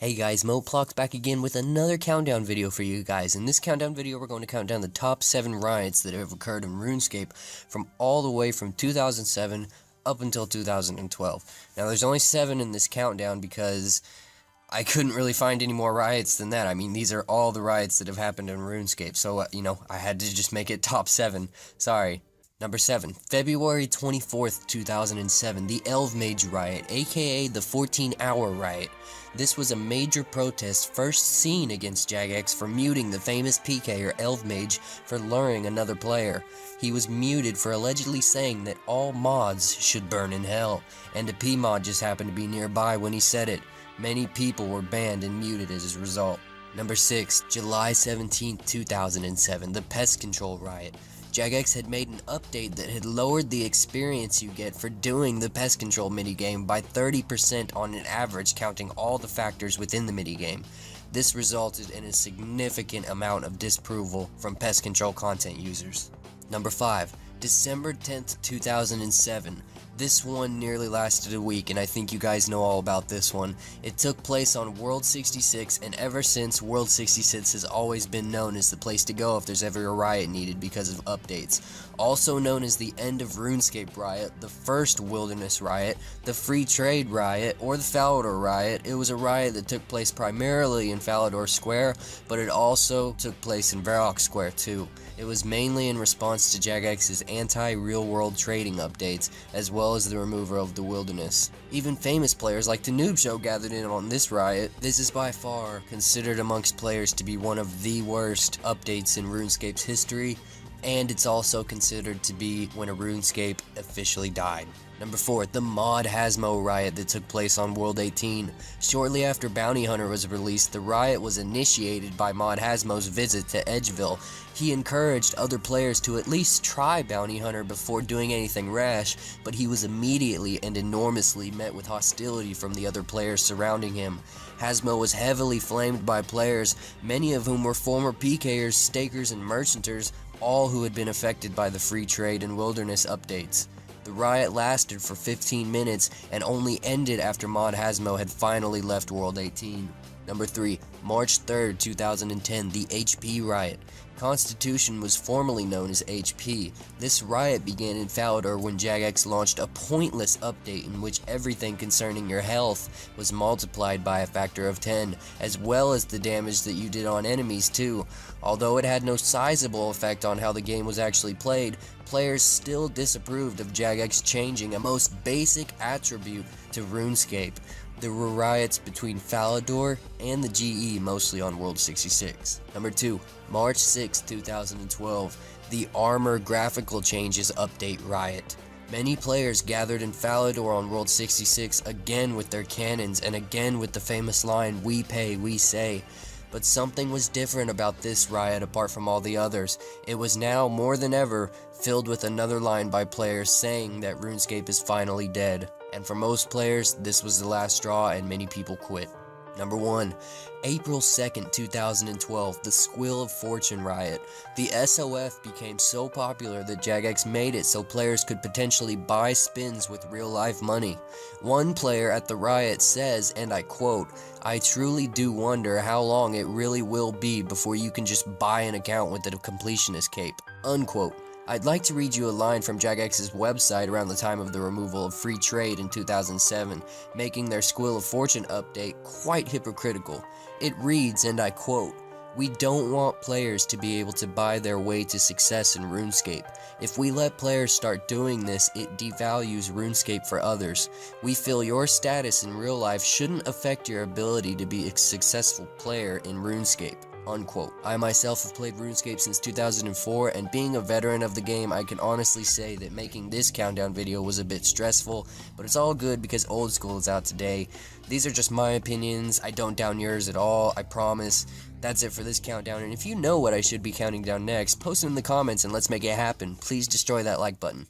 Hey guys, Moplox back again with another countdown video for you guys. In this countdown video, we're going to count down the top 7 riots that have occurred in RuneScape from all the way from 2007 up until 2012. Now, there's only 7 in this countdown because I couldn't really find any more riots than that. I mean, these are all the riots that have happened in RuneScape, so, I had to just make it top 7. Sorry. Number 7, February 24th, 2007, the Elf Mage Riot, aka the 14-Hour Riot. This was a major protest first seen against Jagex for muting the famous PK or Elf Mage for luring another player. He was muted for allegedly saying that all mods should burn in hell, and a P-mod just happened to be nearby when he said it. Many people were banned and muted as a result. Number 6, July 17th, 2007, the Pest Control Riot. Jagex had made an update that had lowered the experience you get for doing the pest control minigame by 30% on an average, counting all the factors within the minigame. This resulted in a significant amount of disapproval from pest control content users. Number 5, December 10th, 2007. This one nearly lasted a week, and I think you guys know all about this one. It took place on World 66, and ever since, World 66 has always been known as the place to go if there's ever a riot needed because of updates. Also known as the End of RuneScape Riot, the First Wilderness Riot, the Free Trade Riot, or the Falador Riot. It was a riot that took place primarily in Falador Square, but it also took place in Varrock Square too. It was mainly in response to Jagex's anti-real-world trading updates, as well as the removal of the wilderness. Even famous players like the Noob Show gathered in on this riot. This is by far considered amongst players to be one of the worst updates in RuneScape's history, and it's also considered to be when a RuneScape officially died. Number 4, the Mod Hasmo Riot that took place on World 18. Shortly after Bounty Hunter was released, the riot was initiated by Mod Hasmo's visit to Edgeville. He encouraged other players to at least try Bounty Hunter before doing anything rash, but he was immediately and enormously met with hostility from the other players surrounding him. Hasmo was heavily flamed by players, many of whom were former PKers, stakers, and merchanters, all who had been affected by the free trade and wilderness updates. The riot lasted for 15 minutes and only ended after Mod Hasmo had finally left World 18. Number 3, March 3rd, 2010, the HP Riot. Constitution was formerly known as HP. This riot began in Falador when Jagex launched a pointless update in which everything concerning your health was multiplied by a factor of 10, as well as the damage that you did on enemies too. Although it had no sizable effect on how the game was actually played, players still disapproved of Jagex changing a most basic attribute to RuneScape. There were riots between Falador and the GE, mostly on World 66. Number 2, March 6, 2012, the Armor Graphical Changes Update Riot. Many players gathered in Falador on World 66, again with their cannons and again with the famous line, "We pay, we say." But something was different about this riot apart from all the others. It was now, more than ever, filled with another line by players saying that RuneScape is finally dead. And for most players, this was the last straw and many people quit. Number 1, April 2nd, 2012, the Squill of Fortune Riot. The SOF became so popular that Jagex made it so players could potentially buy spins with real-life money. One player at the riot says, and I quote, "I truly do wonder how long it really will be before you can just buy an account with a completionist cape." Unquote. I'd like to read you a line from Jagex's website around the time of the removal of free trade in 2007, making their Squill of Fortune update quite hypocritical. It reads, and I quote, "We don't want players to be able to buy their way to success in RuneScape. If we let players start doing this, it devalues RuneScape for others. We feel your status in real life shouldn't affect your ability to be a successful player in RuneScape." Unquote. I myself have played RuneScape since 2004, and being a veteran of the game, I can honestly say that making this countdown video was a bit stressful, but it's all good because Old School is out today. These are just my opinions. I don't down yours at all, I promise. That's it for this countdown, and if you know what I should be counting down next, post it in the comments and let's make it happen. Please destroy that like button.